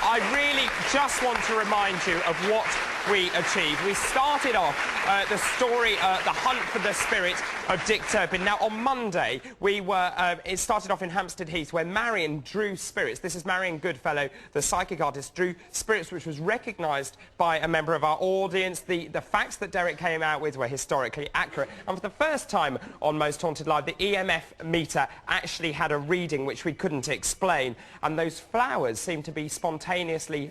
I really just want to remind you of what we achieved. We started off the story, the hunt for the spirit of Dick Turpin. Now, on Monday, it started off in Hampstead Heath, where Marion drew spirits. This is Marion Goodfellow, the psychic artist, drew spirits which was recognised by a member of our audience. The facts that Derek came out with were historically accurate. And for the first time on Most Haunted Live, the EMF meter actually had a reading which we couldn't explain. And those flowers seemed to be spontaneously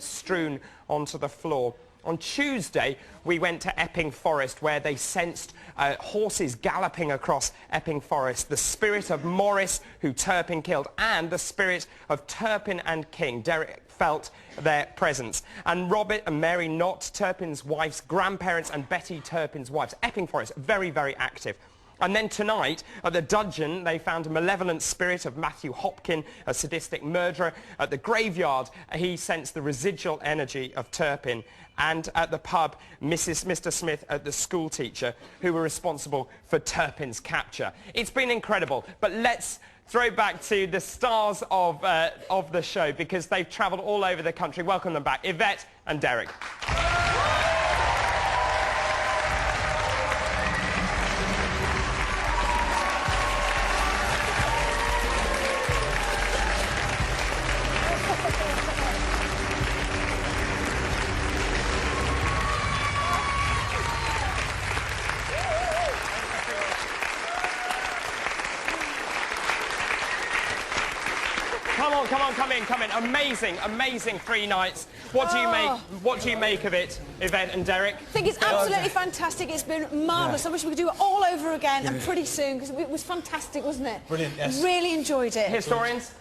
strewn onto the floor. On Tuesday, we went to Epping Forest, where they sensed horses galloping across Epping Forest, the spirit of Morris, who Turpin killed, and the spirit of Turpin and King. Derek felt their presence. And Robert and Mary Knott, Turpin's wife's grandparents, and Betty Turpin's wives. Epping Forest, very, very active. And then tonight, at the Dudgeon, they found a malevolent spirit of Matthew Hopkin, a sadistic murderer. At the graveyard, he sensed the residual energy of Turpin. And at the pub, Mr. Smith, the school teacher, who were responsible for Turpin's capture. It's been incredible, but let's throw back to the stars of the show, because they've travelled all over the country. Welcome them back, Yvette and Derek. Come in. Amazing 3 nights. What do you make of it, Yvette and Derek? I think it's absolutely fantastic. It's been marvellous. Yeah. I wish we could do it all over again and pretty soon, because it was fantastic, wasn't it? Brilliant, yes. Really enjoyed it. Historians?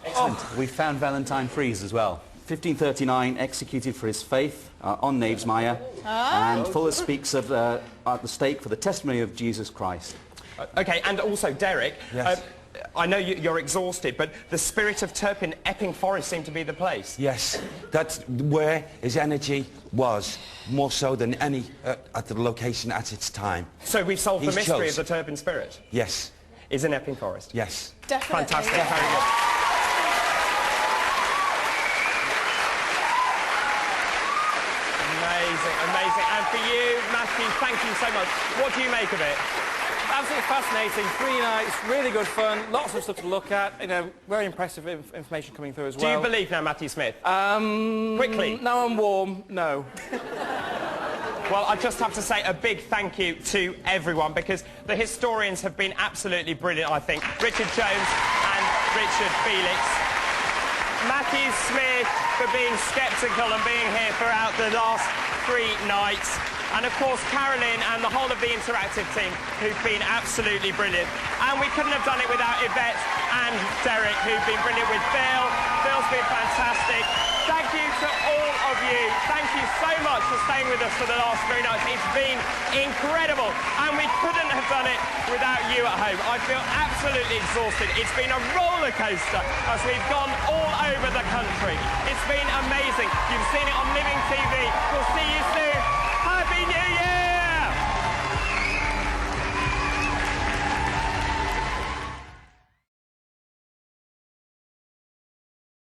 Excellent. We found Valentine Fries as well. 1539, executed for his faith on Knavesmire. And Fuller speaks of at the stake for the testimony of Jesus Christ. OK, and also, Derek, yes. I know you're exhausted, but the spirit of Turpin, Epping Forest, seemed to be the place. Yes, that's where his energy was, more so than any at the location at its time. So we've solved the mystery of the Turpin spirit? Yes. Is in Epping Forest? Yes. Definitely. Fantastic, Yeah. very good. Amazing. And for you, Matthew, thank you so much. What do you make of it? Absolutely fascinating. 3 nights, really good fun, lots of stuff to look at, you know, very impressive information coming through as well. Do you believe now, Matthew Smith? Quickly. Now I'm warm, no. Well, I just have to say a big thank you to everyone, because the historians have been absolutely brilliant, I think. Richard Jones and Richard Felix. Matthew Smith for being sceptical and being here throughout the last 3 nighs. And, of course, Carolyn and the whole of the interactive team, who've been absolutely brilliant. And we couldn't have done it without Yvette and Derek, who've been brilliant with Bill. Bill's been fantastic. Thank you to all of you. Thank you so much for staying with us for the last 3 nights. It's been incredible. And we couldn't have done it without you at home. I feel absolutely exhausted. It's been a roller coaster as we've gone all over the country. It's been amazing. You've seen it on Living TV.